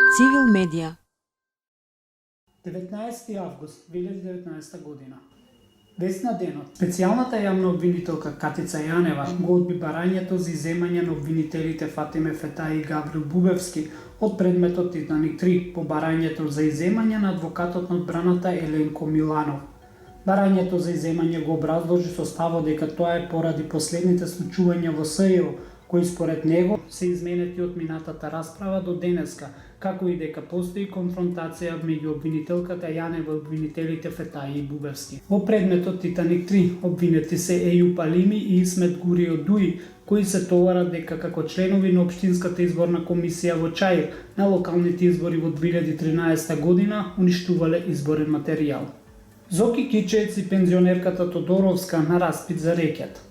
Цивил медија. 19 август 2019 година. Вест на денот. Специјалната јавна обвинителка Катица Јанева го одби барањето за иземање на обвинителите Фатиме Фетаи и Гаврил Бубевски од предметот Титаник 3 по барањето за иземање на адвокатот на одбраната Еленко Миланов. Барањето за иземање го образложи со ставот дека тоа е поради последните случувања во СЈО, кои според него се изменети од минатата расправа до денеска, како и дека постои конфронтација меѓу обвинителката Јанева и обвинителите Фетаи и Бубевски. Во предметот Титаник 3 обвинети се Ејуп Алими и Исмет Гурио Дуи, кои се товарат дека како членови на Општинската изборна комисија во Чаир на локалните избори во 2013 година уништувале изборен материјал. Зоки Кичеец и пензионерката Тодоровска на распит за рекет.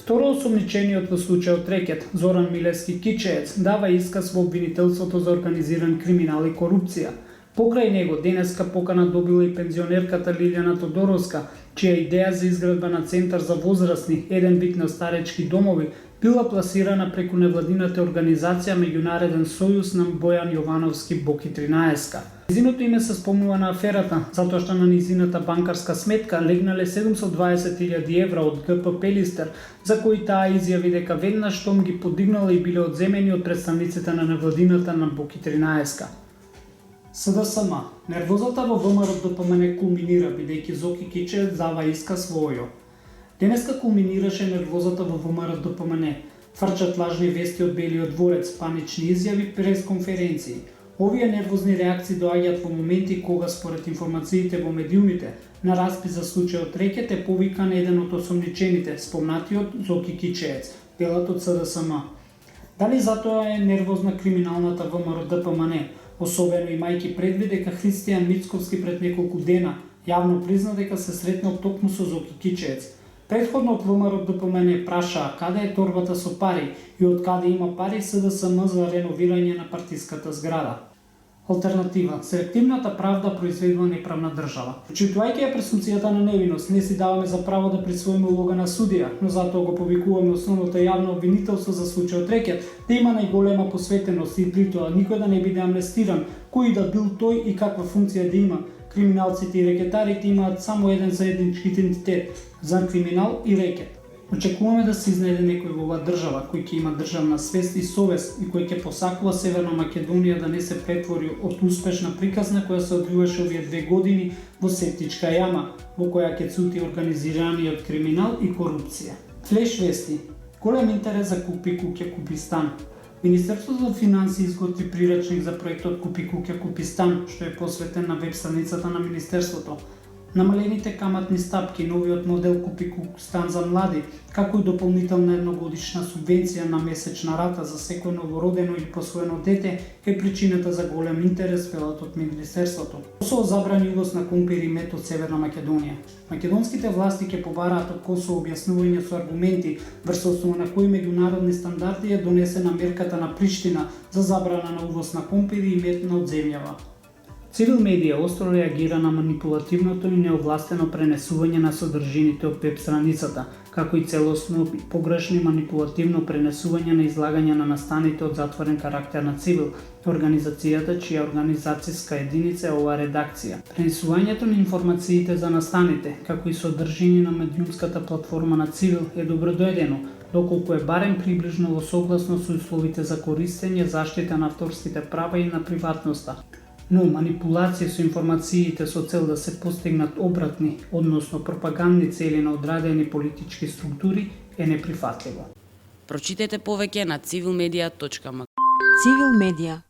Второ осомничениот во случајот рекет, Зоран Милевски Кичеец, дава исказ во обвинителството за организиран криминал и корупција. Покрај него денеска покана добила и пензионерката Лилјана Тодоровска, чија идеја за изградба на центар за возрастни, еден вид на старечки домови, била пласирана преку невладината организација Меѓународен сојуз на Бојан Јовановски Боки 13. Низиното име се спомнува на аферата, затоа што на низината банкарска сметка легнале 720.000 евра од ГП Пелистер, за кои таа изјави дека веднаш штом ги подигнала и биле одземени од представниците на невладината на Боки 13. СДСМ. Нервозата во ВМРО ДПМН кулминира, бидејќи Зоки Кичеец дава исказ во ОЈО. Денеска кулминираше нервозата во ВМРО ДПМН. Фрчат лажни вести од Белиот дворец, панични изјави, пресконференции. Овие нервозни реакции доаѓаат во моменти кога според информациите во медиумите на распит за случајот рекет е повикан еден од осомничените, спомнатиот Зоки Кичеец, велат од СДСМ. Дали затоа е нервозна криминалната ВМРО ДПМН, особено имајќи предвид дека Христијан Мицковски пред неколку дена јавно призна дека се сретнал токму со Зоки Кичеец. Предходно од ВМРО ДПМН прашаа каде е торбата со пари и од каде има пари СДСМ за реновирање на партиската зграда. Алтернатива. Селективната правда произведува неправна држава. Почитувајќи ја пресумцијата на невиност, не си даваме за право да присвоиме улога на судија, но затоа го повикуваме основното јавно обвинителство за случајот рекет да има најголема посветеност и притоа никој да не биде амнестиран, кој да бил тој и каква функција да има. Криминалците и рекетарите имаат само еден заеднички идентитет – за криминал и рекет. Очекуваме да се изнајде некој во оваа држава кој ќе има државна свест и совест и кој ќе посакува Северна Македонија да не се претвори од успешна приказна која се одвиваше овие 2 години во септичка јама, во која ќе цути организираниот криминал и корупција. Флеш вести. Голем интерес за Купи куќа Купи стан. Министерството за финансии изготви приречник за проектот Купи куќа Купи стан, што е посветен на веб страницата на Министерството. Намалените каматни стапки, новиот модел Купи куќа стан за млади, како и дополнителна едногодишна субвенција на месечна рата за секој новородено или посвоено дете е причината за голем интерес, велат од Министерството. Косово забрани увоз на кумпир и мед од Северна Македонија. Македонските власти ќе побараат од Косово објаснување со аргументи врз основа на кои меѓународни стандарди е донесена мерката на Приштина за забрана на увоз на кумпири и мед на одземјава. Цивил медија остро реагира на манипулативното и неовластено пренесување на содржините од веб страницата, како и целосно погрешно и манипулативно пренесување на излагања на настаните од затворен карактер на Цивил, организацијата чија организацијска единица е оваа редакција. Пренесувањето на информациите за настаните, како и содржини на медиумската платформа на Цивил е добродојдено, доколку е барем приближно во согласно со условите за користење, заштита на авторските права и на приватноста. Но манипулација со информациите со цел да се постигнат обратни, односно пропагандни цели на одредени политички структури е неприфатливо. Прочитете повеќе на civilmedia.mk. Цивил медија.